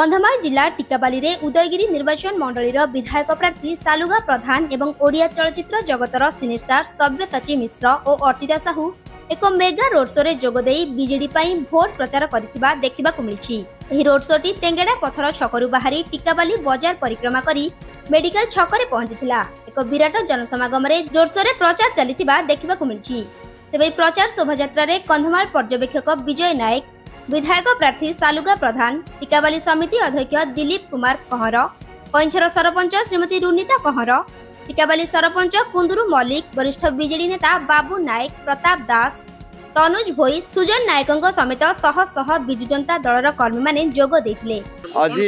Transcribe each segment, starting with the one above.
कंधमाल जिला टिकाबाली रे उदयगिरी निर्वाचन मंडलीर विधायक प्रार्थी सालुगा प्रधान एवं ओडिया चलचित्र जगतर सिनेस्टार सब्यसाची मिश्र और अर्चिता साहू एक मेगा रोड शो रे जोगदे बीजेडी पाई भोट प्रचार करिथिबा देखिबाकु मिलिछि। एही रोड शोटी तेंगेडा पथर छकरु बाहरी टिकाबाली बाजार परिक्रमा करी मेडिकल छकरे पहुंचिथिला। एक विराट जनसमागम रे जोरसोर रे प्रचार चलिथिबा देखिबाकु मिलिछि। तेबे प्रचार शोभायात्रा रे कंधमाल पर्यवेक्षक विजय नायक, विधायक प्रार्थी सालुगा प्रधान, टिकाबाली समिति अध्यक्ष दिलीप कुमार कहर, पैंछर सरपंच श्रीमती रुनिता कहर, टिकाबाली सरपंच कुंदुरु मल्लिक, वरिष्ठ बीजेडी नेता बाबू नायक, प्रताप दास, तनुज भोई, सुजन नायक समेत शह शह बिजु जनता दलर कर्मी माने जोग देथिले। आज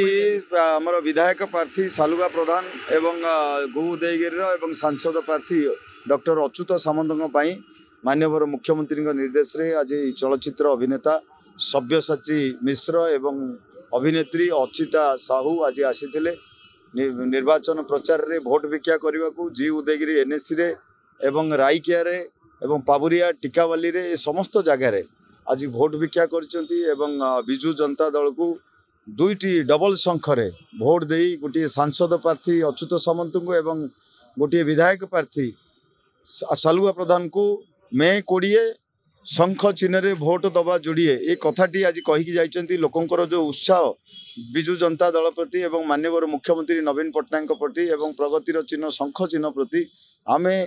आमर विधायक प्रार्थी सालुगा प्रधान एवं गो उदयगिरी एवं सांसद प्रार्थी डॉक्टर अच्युत सामंत माननीय मुख्यमंत्री निर्देश रे आज चलचित्र अभिनेता सब्यसाची मिश्र एवं अभिनेत्री अर्चिता साहू आज आसीथिले निर्वाचन प्रचार रे भोट भिक्षा करने को जी उदयगिरी एनएससी रे एवं राइकिया रे एवं पाबुरिया टिकावाली रे समस्त जगार आज भोट भिक्षा करछंती एवं बिजु जनता दल को दुईटी डबल संख्य भोट दे गोटे सांसद प्रार्थी अच्युत सामंत को एवं गोटे विधायक प्रार्थी सालुगा प्रधान को मे 20 शंख चिन्ह रे भोट दबा जोड़िए ये कथाटी आज कहीकि जाइछंती। लोकंकर जो उत्साह बिजु जनता दल प्रति एवं माननीय मुख्यमंत्री नवीन पट्टनायक प्रति एवं प्रगतिर चिन्ह शंख चिन्ह प्रति आमे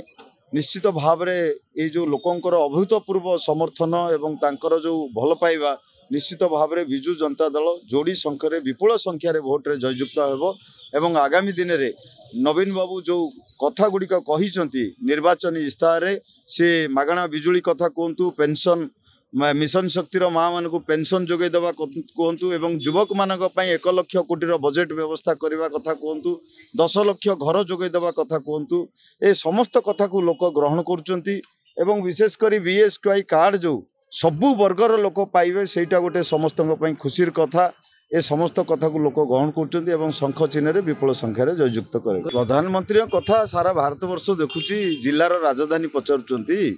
निश्चित भाव रे ये जो लोकंकर अभूतपूर्व समर्थन एवं तांकर जो भल पाइबा निश्चित भाव रे बिजु जनता दल जोड़ी संख्यारे विपुल संख्यार भोट रे जययुक्त हेबो एवं आगामी दिन रे नवीन बाबू जो कथा गुड़िक कहिसंती निर्वाचन इस्ताहार रे से मागणा बिजुली कथा कहतु, पेंशन मिशन शक्तिर माँ मान को पेंशन जोगे देवा कहतु एवं युवक मानक 1 लाख कोटी बजेट व्यवस्था करने कथा कहतु, 10 लाख घर जोगे देवा कथा कहतु, ए समस्त कथा को लोक ग्रहण करुचंती एवं विशेषकर बीएसवाई कार्ड जो सबु वर्गर लोक पाइबे सेटा गोटे समस्त खुशीर कथा। ए समस्त कथा को लोक ग्रहण करुचंती एवं शंख चिन्ह रे विपुल संख्यार जययुक्त करे। प्रधानमंत्री कथा सारा भारत वर्ष देखुची जिलार राजधानी पचारुचंती,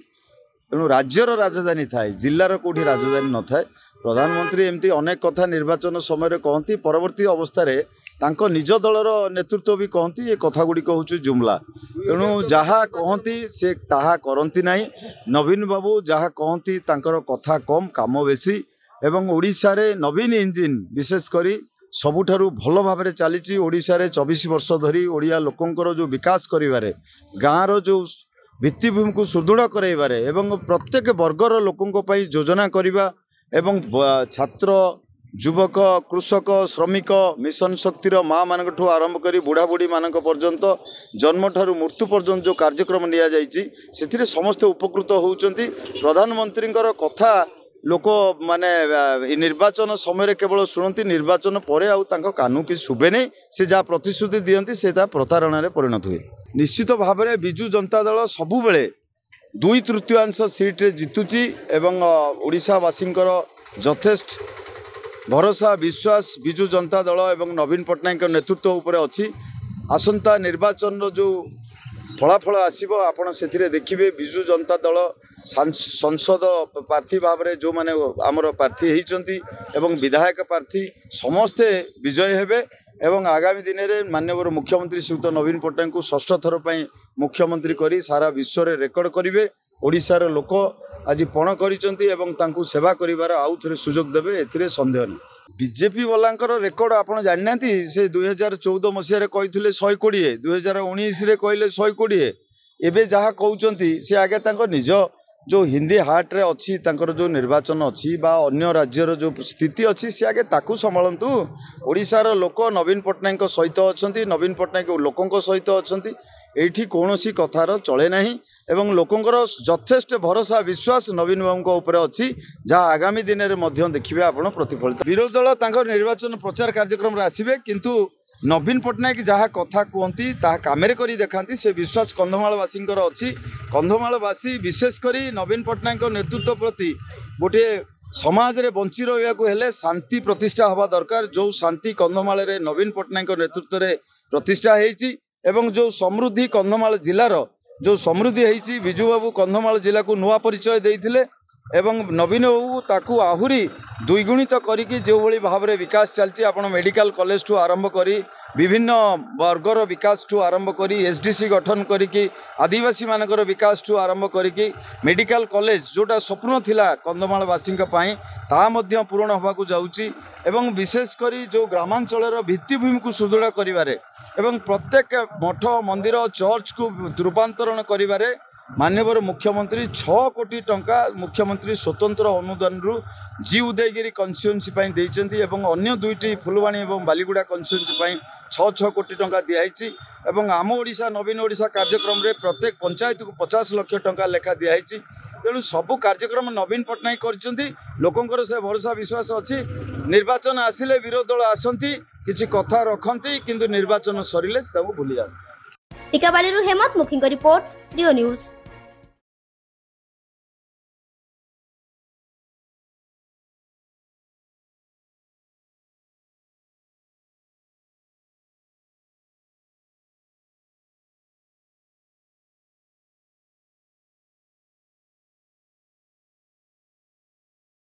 तेणु राज्यर राजधानी थाए जिलार कोठी राजधानी न थाए। प्रधानमंत्री एमती अनेक कथा निर्वाचन समय कहती, परवर्ती अवस्था रे तांको निज दलर नेतृत्व भी कहती ये कथा गुड़िक हूँ जुमला। तेणु जहाँ कहती से ताहा करती नहीं। नवीन बाबू जहाँ कहती तांकर कथा कम काम बेसी एवं ओडिशा रे नवीन इंजिन विशेष करी सबुठारु भल भाव में चली। ओडिशा रे 24 वर्ष धरी ओडिया लोकंकर जो विकास करिवारे गाँव जो भित्तिभूमि को सुदृढ़ कराइबारे एवं प्रत्येक वर्गर लोकों पई योजना करिबा एवं छात्र युवक कृषक श्रमिक मिशन शक्तिर माँ मान आरंभ कर बुढ़ा बुढ़ी मान पर्यंत जन्म ठारू मृत्यु पर्यंत जो कार्यक्रम निया जाइछि सेथिरे समस्त उपकृत होउचंती। प्रधानमंत्री कथा लोक माने निर्वाचन समय केवल शुणती, निर्वाचन पर आउ कानू कि शुभे नहीं। से जहाँ प्रतिश्रुति दियंती से प्रतारणा परिणत हुए। निश्चित भाव में बिजु जनता दल सबु बेले 2/3 सीट रे जितुची एवं ओडिशावासींकर यथेष्ट भरोसा विश्वास बिजु जनता दल एवं नवीन पट्टनायक नेतृत्व उपर अच्छी। आसंता निर्वाचन जो फलाफल आसीबो आपण सेथिरे देखिबे बिजु जनता दल संसद प्रार्थी भाव में जो माने आमर प्रार्थी होती एवं विधायक प्रार्थी समस्ते विजय हेबे एवं आगामी दिन में माननीय मुख्यमंत्री श्रीयुत नवीन पट्टनायक को 6ष्ठ थर पर मुख्यमंत्री करी सारा विश्व रे रेकर्ड करिवे। ओडिशार लोक आज पण करिसंती एवं तांकु सेवा करिवार आउ थरे सुजोग देबे, एथिरे संदेह नहीं। बीजेपी वालांकर रेकर्ड आपण जाननाती से 2014 मसीह कही 120, 2019 रे कहले 120, एबे जहाँ कहउचंती से आगे तांको निज जो हिंदी हाट रे अच्छी तांकर जो निर्वाचन अच्छी बा अन्य राज्यर जो स्थिति अच्छी से आगे ताकू संभालतु। ओडिशार लोक नवीन पट्टनायक सहित अछंती, नवीन पट्टनायक लोकों सहित अछंती, एठी कोनोसी कथार चले नहीं एवं लोकंकर यथेष्ट भरोसा विश्वास नवीन बाबू ऊपर अच्छी जहाँ आगामी दिन में मध्य देखिए आपण प्रतिफलित। विरोधी दल तांकर निर्वाचन प्रचार कार्यक्रम रे आसीबे किंतु नवीन पट्टनायक जहाँ कथा कहती ताहा कामेरे करी देखांती से विश्वास कंधमालवासी अच्छी। कंधमालवासी विशेषकर नवीन पट्टनायक नेतृत्व प्रति गोटे समाज रे बंची रहिबाकु हेले शांति प्रतिष्ठा हवा दरकार। जो शांति कंधमाल रे नवीन पट्टनायक नेतृत्व रे प्रतिष्ठा हेची एवं जो समृद्धि कंधमाल जिलार जो समृद्धि हेची बिजु बाबू कंधमाल जिला को नुआ परिचय देइथिले एवं नवीन बाबू ताकू आहुरी द्विगुणित करिकी जो भली भाव में विकास चलती आपण मेडिकल कॉलेज ठू आरंभ करी विभिन्न वर्गर विकास ठू आरंभ करी एसडीसी गठन करिकी आदिवासी मानकर विकास ठू आरंभ करिकी मेडिकल कॉलेज जोटा स्वप्न थिला कंधमालवासी ता मध्य पूरण होबाकू जाउची एवं विशेष करी जो ग्रामांचल भित्तिभूमि को सुदृढ़ करिवारे एवं प्रत्येक मठ मंदिर चर्च को रूपांतरण करिवारे माननीय मुख्यमंत्री 6 कोटी टंका मुख्यमंत्री स्वतंत्र अनुदान रु जी उदयगिरी कन्स्टिट्युएंसी देइचंती एवं अन्य दुईटी फुलवाणी एवं बालीगुड़ा कन्स्टिट्युएंसी 6 कोटी टंका दिहाइची एवं आम ओडिशा नवीन ओडिशा कार्यक्रम रे प्रत्येक पंचायत को 50 लाख टंका लेखा दिहाइची तेणु सबु कार्यक्रम नवीन पट्टनायक करचंती लोकंकर से भरोसा विश्वास अछि निर्वाचन आसिले विरोधी दल आसंती किछि कथा रखंती किंतु निर्वाचन सरिले ताऊ भूली जाती। टिकाबाली हेमंत मुखी रिपोर्ट रियो न्यूज।